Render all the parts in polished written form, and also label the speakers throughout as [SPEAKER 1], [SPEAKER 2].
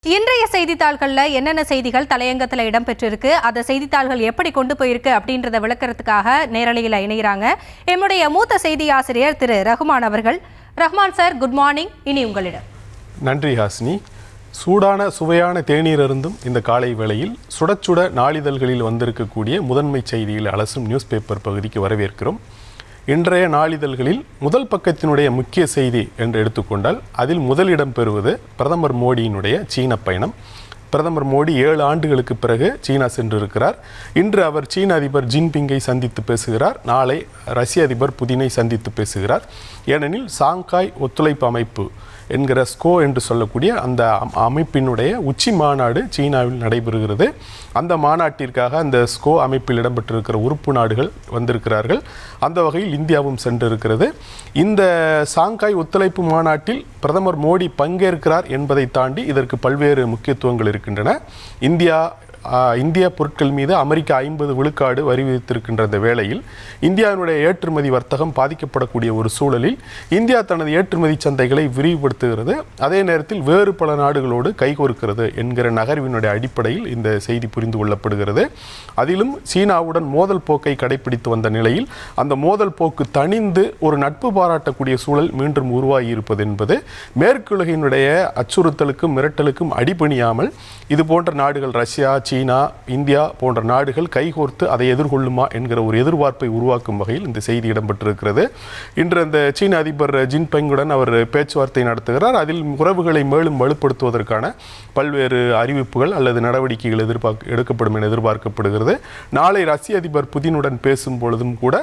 [SPEAKER 1] இன்றைய செய்தித்தாள்களில் என்னென்ன செய்திகள் தலையங்கத்தில் இடம்பெற்றிருக்கு, அதை செய்தித்தாள்கள் எப்படி கொண்டு போயிருக்கு அப்படின்றத விளக்கறதுக்காக நேரலையில் இணைகிறாங்க என்னுடைய மூத்த செய்தி ஆசிரியர் திரு ரஹ்மான் அவர்கள். Rahman sir, good morning. இனி உங்களிடம்.
[SPEAKER 2] நன்றி ஹாசினி. சூடான சுவையான தேநீர் இருந்தும் இந்த காலை வேளையில் சுடச்சுட நாளிதழ்களில் வந்திருக்கக்கூடிய முதன்மை செய்தியில் அலசும் நியூஸ் பேப்பர் பகுதிக்கு வரவேற்கிறோம். இன்றைய நாளிதழ்களில் முதல் பக்கத்தினுடைய முக்கிய செய்தி என்று எடுத்துக்கொண்டால் அதில் முதலிடம் பெறுவது பிரதமர் மோடியினுடைய சீன பயணம். பிரதமர் மோடி 7 ஆண்டுகளுக்கு பிறகு சீனா சென்றிருக்கிறார். இன்று அவர் சீன அதிபர் ஜின்பிங்கை சந்தித்து பேசுகிறார். நாளை ரஷ்ய அதிபர் புதினை சந்தித்து பேசுகிறார். ஏனெனில் சாங்காய் ஒத்துழைப்பு அமைப்பு என்கிற ஸ்கோ என்று சொல்லக்கூடிய அந்த அமைப்பினுடைய உச்சி மாநாடு சீனாவில் நடைபெறுகிறது. அந்த மாநாட்டிற்காக அந்த ஸ்கோ அமைப்பில் இடம்பெற்றிருக்கிற உறுப்பு நாடுகள் வந்திருக்கிறார்கள். அந்த வகையில் இந்தியாவும் சென்றிருக்கிறது. இந்த சாங்காய் ஒத்துழைப்பு மாநாட்டில் பிரதமர் மோடி பங்கேற்கிறார் என்பதை தாண்டி இதற்கு பல்வேறு முக்கியத்துவங்கள் இருக்கின்றன. இந்திய பொருட்கள் மீது அமெரிக்கா 50 விழுக்காடு வரி விதித்திருக்கின்ற இந்த வேளையில் இந்தியாவினுடைய ஏற்றுமதி வர்த்தகம் பாதிக்கப்படக்கூடிய ஒரு சூழலில் இந்தியா தனது ஏற்றுமதி சந்தைகளை விரிவுபடுத்துகிறது. அதே நேரத்தில் வேறு பல நாடுகளோடு கைகோர்க்கிறது என்கிற நகர்வினுடைய அடிப்படையில் இந்த செய்தி புரிந்து கொள்ளப்படுகிறது. அதிலும் சீனாவுடன் மோதல் போக்கை கடைபிடித்து வந்த நிலையில் அந்த மோதல் போக்கு தணிந்து ஒரு நட்பு பாராட்டக்கூடிய சூழல் மீண்டும் உருவாகி இருப்பது என்பது மேற்குலகினுடைய அச்சுறுத்தலுக்கும் மிரட்டலுக்கும் அடிபணியாமல் இது போன்ற நாடுகள் ரஷ்யா, சீனா, இந்தியா போன்ற நாடுகள் கைகோர்த்து அதை எதிர்கொள்ளுமா என்கிற ஒரு எதிர்பார்ப்பை உருவாக்கும் வகையில் இந்த செய்தி இடம்பெற்றிருக்கிறது. இன்று அந்த சீன அதிபர் ஜின்பிங்குடன் அவர் பேச்சுவார்த்தை நடத்துகிறார். அதில் உறவுகளை மேலும் வலுப்படுத்துவதற்கான பல்வேறு அறிவிப்புகள் அல்லது நடவடிக்கைகள் எடுக்கப்படும் என எதிர்பார்க்கப்படுகிறது. நாளை ரஷ்ய அதிபர் புதினுடன் பேசும் பொழுதும் கூட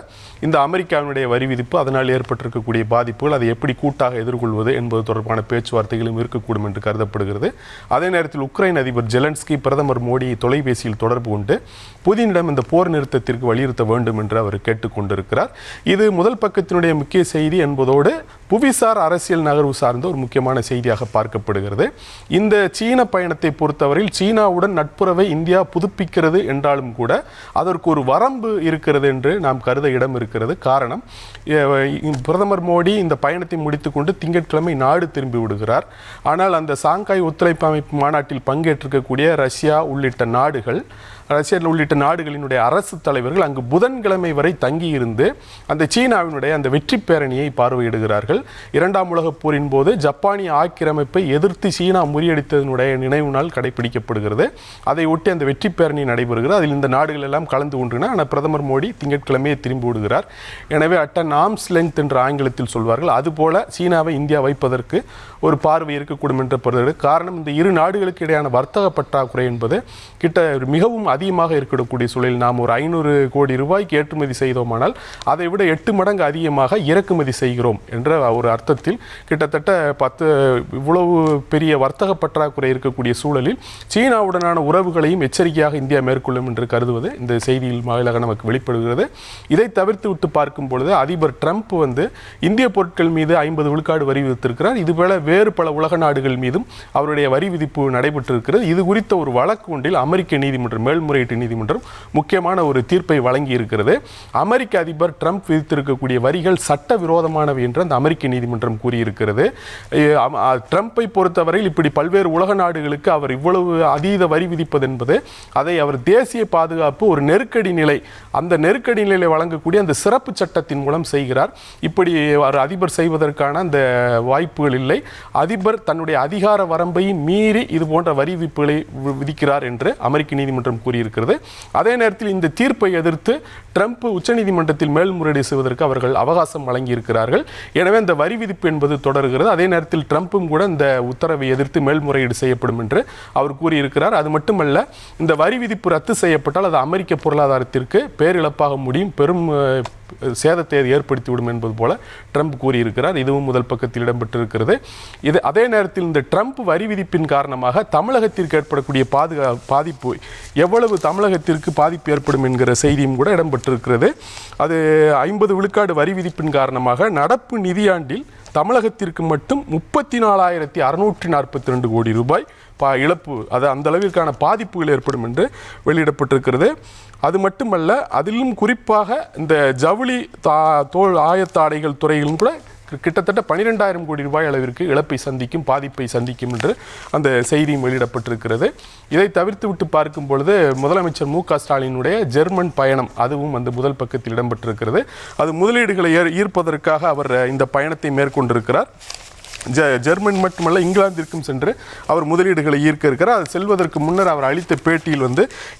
[SPEAKER 2] இந்த அமெரிக்காவினுடைய வரி விதிப்பு, அதனால் ஏற்பட்டிருக்கக்கூடிய பாதிப்புகள், அதை எப்படி கூட்டாக எதிர்கொள்வது என்பது தொடர்பான பேச்சுவார்த்தைகளும் இருக்கக்கூடும் என்று கருதப்படுகிறது. அதே நேரத்தில் உக்ரைன் அதிபர் ஜெலன்ஸ்கி பிரதமர் மோடி தொலைபேசியில் தொடர்பு கொண்டு புதினிடம் இந்த போர் நிறுத்தத்திற்கு வலியுறுத்த வேண்டும் என்று அவர் கேட்டுக்கொண்டிருக்கிறார். இது முதல் பக்கத்தினுடைய முக்கிய செய்தி என்பதோடு புவிசார் அரசியல் நகர்வு சார்ந்த ஒரு முக்கியமான செய்தியாக பார்க்கப்படுகிறது. இந்த சீன பயணத்தை பொறுத்தவரையில் சீனாவுடன் நட்புறவை இந்தியா புதுப்பிக்கிறது என்றாலும் கூட அதற்கு ஒரு வரம்பு இருக்கிறது என்று நாம் கருத இடம் இருக்கிறது. காரணம், பிரதமர் மோடி இந்த பயணத்தை முடித்துக்கொண்டு திங்கட்கிழமை நாடு திரும்பி விடுகிறார். ஆனால் அந்த சாங்காய் ஒத்துழைப்பு அமைப்பு மாநாட்டில் பங்கேற்றிருக்கக்கூடிய ரஷ்யா உள்ளிட்ட நாடுகளினுடைய அரசு தலைவர்கள் அங்கு புதன்கிழமை வரை தங்கியிருந்து அந்த சீனாவினுடைய அந்த வெற்றி பேரணியை பார்வையிடுகிறார்கள். 2ஆம் உலகப் போரின் போது ஜப்பானிய ஆக்கிரமிப்பை எதிர்த்து சீனா முறியடித்ததனுடைய நினைவு நாள் கடைபிடிக்கப்படுகிறது. அதை ஒட்டி அந்த வெற்றி பேரணி நடைபெறுகிறது. அதில் இந்த நாடுகள் எல்லாம் கலந்து கொண்டன. ஆனால் பிரதமர் மோடி திங்கட்கிழமையை திரும்பி விடுகிறார். எனவே அட்டன் ஆர்ம்ஸ் லெங்த் என்று ஆங்கிலத்தில் சொல்வார்கள். அதுபோல சீனாவை இந்தியா வைப்பதற்கு ஒரு பார்வை இருக்கக்கூடும் என்ற பொருள். காரணம், இந்த இரு நாடுகளுக்கு இடையான வர்த்தக பற்றாக்குறை என்பது மிகவும் அதிகமாக இருக்கக்கூடிய சூழலில் நாம் ஒரு 500 கோடி ரூபாய்க்கு ஏற்றுமதி செய்தோமானால் அதை விட 8 மடங்கு அதிகமாக இறக்குமதி செய்கிறோம் என்ற ஒரு அர்த்தத்தில் கிட்டத்தட்ட இவ்வளவு பெரிய வர்த்தக பற்றாக்குறை இருக்கக்கூடிய சூழலில் சீனாவுடனான உறவுகளையும் எச்சரிக்கையாக இந்தியா மேற்கொள்ளும் என்று கருதுவது இந்த செய்தியில் வாயிலாக நமக்கு வெளிப்படுகிறது. இதை தவிர்த்து விட்டு பார்க்கும் பொழுது அதிபர் ட்ரம்ப் இந்திய பொருட்கள் மீது 50 விழுக்காடு வரி விதித்திருக்கிறார். இதுபோல வேறு பல உலக நாடுகள் மீதும் அவருடைய வரி விதிப்பு நடைபெற்றிருக்கிறது. இது குறித்த ஒரு வழக்கு ஒன்றில் அமெரிக்க நீதிமன்றம், மேல்முறையீட்டு நீதிமன்றம் முக்கியமான ஒரு தீர்ப்பை வழங்கி இருக்கிறது. அமெரிக்க அதிபர் ட்ரம்ப் விதித்திருக்கக்கூடிய வரிகள் சட்டவிரோதமானவை என்று அந்த அமெரிக்க நீதிமன்றம் கூறியிருக்கிறது. ட்ரம்பை பொறுத்தவரையில் இப்படி பல்வேறு உலக நாடுகளுக்கு அவர் இவ்வளவு அதீத வரி விதிப்பது என்பது அதை அவர் தேசிய பாதுகாப்பு ஒரு நெருக்கடி நிலை, அந்த நெருக்கடி நிலையை வழங்கக்கூடிய அந்த சிறப்பு சட்டத்தின் மூலம் செய்கிறார். இப்படி ஒரு அதிபர் செய்வதற்கான அந்த வாய்ப்புகள் இல்லை. அதிபர் தன்னுடைய அதிகார வரம்பை மீறி இது போன்ற வரி விதிப்புகளை விதிக்கிறார் என்று அமெரிக்க நீதிமன்றம் கூறியிருக்கிறது. அதே நேரத்தில் இந்த தீர்ப்பை எதிர்த்து ட்ரம்ப் உச்சநீதிமன்றத்தில் மேல்முறையீடு செய்வதற்கு அவர்கள் அவகாசம் வழங்கியிருக்கிறார்கள். எனவே இந்த வரி விதிப்பு என்பது தொடர்கிறது. அதே நேரத்தில் ட்ரம்ப்பும் கூட இந்த உத்தரவை எதிர்த்து மேல்முறையீடு செய்யப்படும் என்று அவர் கூறியிருக்கிறார். அது மட்டுமல்ல, இந்த வரி விதிப்பு ரத்து செய்யப்பட்டால் அது அமெரிக்க பொருளாதாரத்திற்கு பேரிழப்பாக முடியும், பெரும் சேதத்தை ஏற்படுத்திவிடும் என்பது போல ட்ரம்ப் கூறியிருக்கிறார். இதுவும் முதல் பக்கத்தில் இடம்பெற்றிருக்கிறது. அதே நேரத்தில் இந்த ட்ரம்ப் வரி விதிப்பின் காரணமாக தமிழகத்திற்கு ஏற்படக்கூடிய பாதிப்பு, எவ்வளவு தமிழகத்திற்கு பாதிப்பு ஏற்படும் என்கிற செய்தியும் கூட இடம்பெற்றிருக்கிறது. அது 50 விழுக்காடு வரி விதிப்பின் காரணமாக நடப்பு நிதியாண்டில் தமிழகத்திற்கு மட்டும் 34,642 கோடி ரூபாய் இழப்பு, அது அந்த அளவிற்கான பாதிப்புகள் ஏற்படும் என்று வெளியிடப்பட்டிருக்கிறது. அது மட்டுமல்ல, அதிலும் குறிப்பாக இந்த ஜவுளி தோல் ஆயத்தாடைகள் துறையிலும் கூட கிட்டத்தட்ட 12,000 கோடி ரூபாய் அளவிற்கு இழப்பை சந்திக்கும், பாதிப்பை சந்திக்கும் என்று அந்த செய்தியும் வெளியிடப்பட்டிருக்கிறது. இதை தவிர்த்து விட்டு பார்க்கும் பொழுது முதலமைச்சர் மு.க. ஸ்டாலினுடைய ஜெர்மன் பயணம் அதுவும் அந்த முதல் பக்கத்தில் இடம்பெற்றிருக்கிறது. அது முதலீடுகளை ஈர்ப்பதற்காக அவர் இந்த பயணத்தை மேற்கொண்டிருக்கிறார். ஜெர்மன் மட்டுமல்ல, இங்கிலாந்திற்கும் சென்று அவர் முதலீடுகளை ஈர்க்க இருக்கிறார். அது செல்வதற்கு முன்னர் அவர் அளித்த பேட்டியில்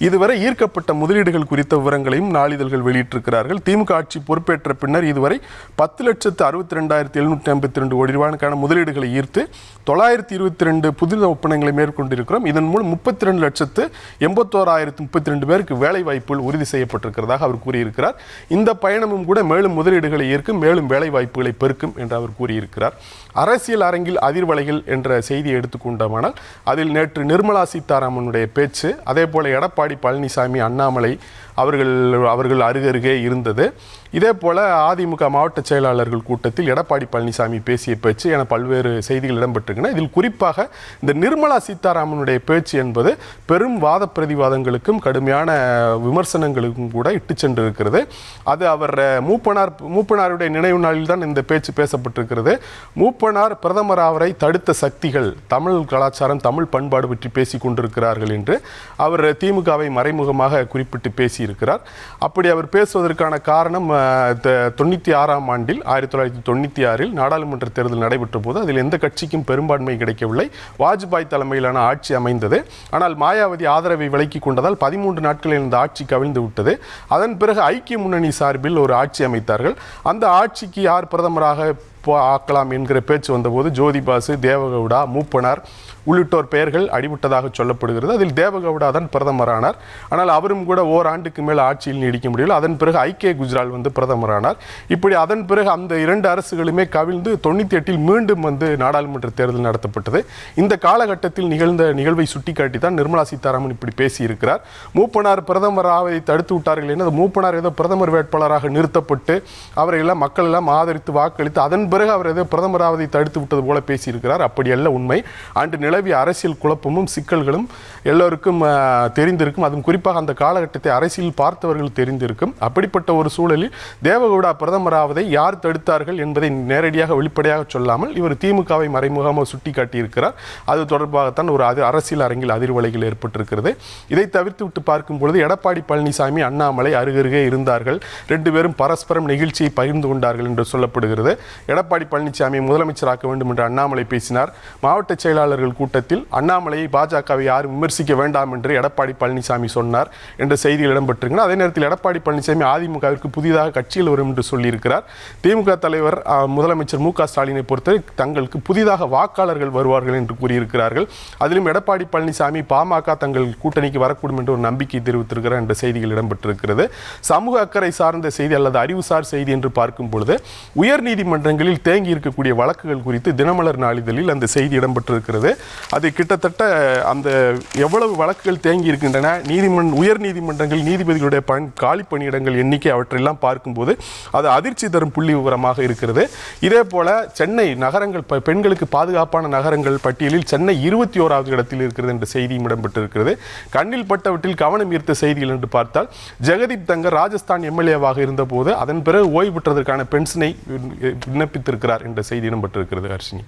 [SPEAKER 2] இதுவரை ஈர்க்கப்பட்ட முதலீடுகள் குறித்த விவரங்களையும் நாளிதழ்கள் வெளியிட்டிருக்கிறார்கள். திமுக ஆட்சி பொறுப்பேற்ற பின்னர் இதுவரை 10,62,752 கோடி ரூபாய்க்கான முதலீடுகளை ஈர்த்து 922 புதிய ஒப்பந்தங்களை மேற்கொண்டிருக்கிறோம். இதன் மூலம் 32,81,032 பேருக்கு வேலை வாய்ப்புகள் உறுதி செய்யப்பட்டிருக்கிறதாக அவர் கூறியிருக்கிறார். இந்த பயணமும் கூட மேலும் முதலீடுகளை ஈர்க்கும், மேலும் வேலை வாய்ப்புகளை பெருக்கும் என்று அவர் கூறியிருக்கிறார். அரசியல் அரங்கில் அதிர்வலைகள் என்ற செய்தியை எடுத்துக்கொண்டோமானால் அதில் நேற்று நிர்மலா சீதாராமனுடைய பேச்சு, அதே போல எடப்பாடி பழனிசாமி, அண்ணாமலை அவர்கள் அருகருகே இருந்தது. இதே போல அதிமுக மாவட்ட செயலாளர்கள் கூட்டத்தில் எடப்பாடி பழனிசாமி பேசிய பேச்சு என பல்வேறு செய்திகள் இடம்பெற்றிருக்கின்றன. இதில் குறிப்பாக இந்த நிர்மலா சீதாராமனுடைய பேச்சு என்பது பெரும் வாத பிரதிவாதங்களுக்கும் கடுமையான விமர்சனங்களுக்கும் கூட இட்டு சென்றிருக்கிறது. அது அவர் மூப்பனாருடைய நினைவு நாளில் தான் இந்த பேச்சு பேசப்பட்டிருக்கிறது. மூப்பனார் பிரதமர் அவரை தடுத்த சக்திகள் தமிழ் கலாச்சாரம், தமிழ் பண்பாடு பற்றி பேசிக் கொண்டிருக்கிறார்கள் என்று அவர் திமுகவை மறைமுகமாக குறிப்பிட்டு பேசியிருக்கிறார். அப்படி அவர் பேசுவதற்கான காரணம் 96ஆம் ஆண்டில் 1996 நாடாளுமன்ற தேர்தல் நடைபெற்ற போது அதில் எந்த கட்சிக்கும் பெரும்பான்மை கிடைக்கவில்லை. வாஜ்பாய் தலைமையிலான ஆட்சி அமைந்தது. ஆனால் மாயாவதி ஆதரவை விலக்கிக் கொண்டதால் 13 நாட்களில் இந்த ஆட்சி கவிழ்ந்து விட்டது. அதன் பிறகு ஐக்கிய முன்னணி சார்பில் ஒரு ஆட்சி அமைத்தார்கள். அந்த ஆட்சிக்கு யார் பிரதமராக ஆக்கலாம் என்கிற பேச்சு வந்தபோது ஜோதிபாசு, தேவகவுடா, மூப்பனார் உள்ளிட்டோர் பெயர்கள் அடிபட்டதாக சொல்லப்படுகிறது. அதில் தேவகவுடா தான் பிரதமரானார். ஆனால் அவரும் கூட ஓராண்டுக்கு மேல் ஆட்சியில் நீடிக்க முடியவில்லை. அதன் பிறகு ஐக்கிய குஜரால் பிரதமரானார். இப்படி அதன் பிறகு அந்த 2 அரசுகளுமே கவிழ்ந்து 98 மீண்டும் நாடாளுமன்ற தேர்தல் நடத்தப்பட்டது. இந்த காலகட்டத்தில் நிகழ்ந்த நிகழ்வை சுட்டிக்காட்டி தான் நிர்மலா சீதாராமன் இப்படி பேசியிருக்கிறார். மூப்பனார் பிரதமராவதை தடுத்து விட்டார்கள் என மூப்பனார் ஏதோ பிரதமர் வேட்பாளராக நிறுத்தப்பட்டு அவரை எல்லாம் மக்கள் எல்லாம் ஆதரித்து வாக்களித்து அதன் பிறகு அவர் ஏதோ பிரதமராவதை தடுத்து விட்டது போல பேசியிருக்கிறார். அப்படி அல்ல உண்மை. அன்று நிலவிய அரசியல் குழப்பமும் சிக்கல்களும் எல்லோருக்கும் தெரிந்திருக்கும். அதுவும் குறிப்பாக அந்த காலகட்டத்தை அரசியல் பார்த்தவர்கள் தெரிந்திருக்கும். அப்படிப்பட்ட ஒரு சூழலில் தேவகவுடா பிரதமராவதை யார் தடுத்தார்கள் என்பதை நேரடியாக வெளிப்படையாக சொல்லாமல் இவர் திமுகவை மறைமுகமாக சுட்டி காட்டியிருக்கிறார். அது தொடர்பாகத்தான் ஒரு அரசியல் அரங்கில் அதிர்வலைகள் ஏற்பட்டிருக்கிறது. இதை தவிர்த்து விட்டு பார்க்கும் பொழுது எடப்பாடி பழனிசாமி, அண்ணாமலை அருகருகே இருந்தார்கள். 2 பேரும் பரஸ்பரம் நிகழ்ச்சியை பகிர்ந்து கொண்டார்கள் என்று சொல்லப்படுகிறது. எடப்பாடி பழனிசாமி முதலமைச்சராக்க வேண்டும் என்று அண்ணாமலை பேசினார். மாவட்ட செயலாளர்கள் கூட்டத்தில் அண்ணாமலையை பாஜகவை யாரும் விமர்சிக்க வேண்டாம் என்று எடப்பாடி பழனிசாமி சொன்னார் என்ற செய்திகள் இடம்பெற்றிருக்கின்றன. அதே நேரத்தில் எடப்பாடி பழனிசாமி அதிமுகவிற்கு புதிதாக கட்சியில் வரும் என்று சொல்லியிருக்கிறார். திமுக தலைவர் முதலமைச்சர் மு.க. ஸ்டாலினை பொறுத்தவரை தங்களுக்கு புதிதாக வாக்காளர்கள் வருவார்கள் என்று கூறியிருக்கிறார்கள். அதிலும் எடப்பாடி பழனிசாமி பாமக தங்கள் கூட்டணிக்கு வரக்கூடும் என்று ஒரு நம்பிக்கை தெரிவித்திருக்கிறார் என்ற செய்திகள் இடம்பெற்றிருக்கிறது. சமூக அக்கறை சார்ந்த செய்தி அல்லது அறிவுசார் செய்தி என்று பார்க்கும் பொழுது உயர்நீதிமன்றங்களில் தேங்கி இருக்கக்கூடிய வழக்குகள் குறித்து தினமலர் நாளிதழில் அந்த செய்தி இடம்பெற்றிருக்கிறது. அது கிட்டத்தட்ட அந்த எவ்வளவு வழக்குகள் தேங்கி இருக்கின்றன, உயர் நீதிமன்றங்கள் நீதிபதிகளுடைய காலி பணியிடங்கள் எண்ணிக்கை அவற்றையெல்லாம் பார்க்கும்போது அது அதிர்ச்சி தரும் புள்ளி விவரமாக இருக்கிறது. இதே போல சென்னை நகரங்கள் பெண்களுக்கு பாதுகாப்பான நகரங்கள் பட்டியலில் சென்னை 21வது இடத்தில் இருக்கிறது என்ற செய்தியும் இடம்பெற்றிருக்கிறது. கண்ணில் பட்டவற்றில் கவனம் ஈர்த்த செய்திகள் என்று பார்த்தால் ஜெகதீப் தங்கர் ராஜஸ்தான் எம்எல்ஏவாக இருந்தபோது அதன் பிறகு ஓய்வு பெற்றதற்கான பென்ஷனை விண்ணப்பித்திருக்கிறார் என்ற செய்தி இடம்பெற்றிருக்கிறது. ஹர்ஷினி.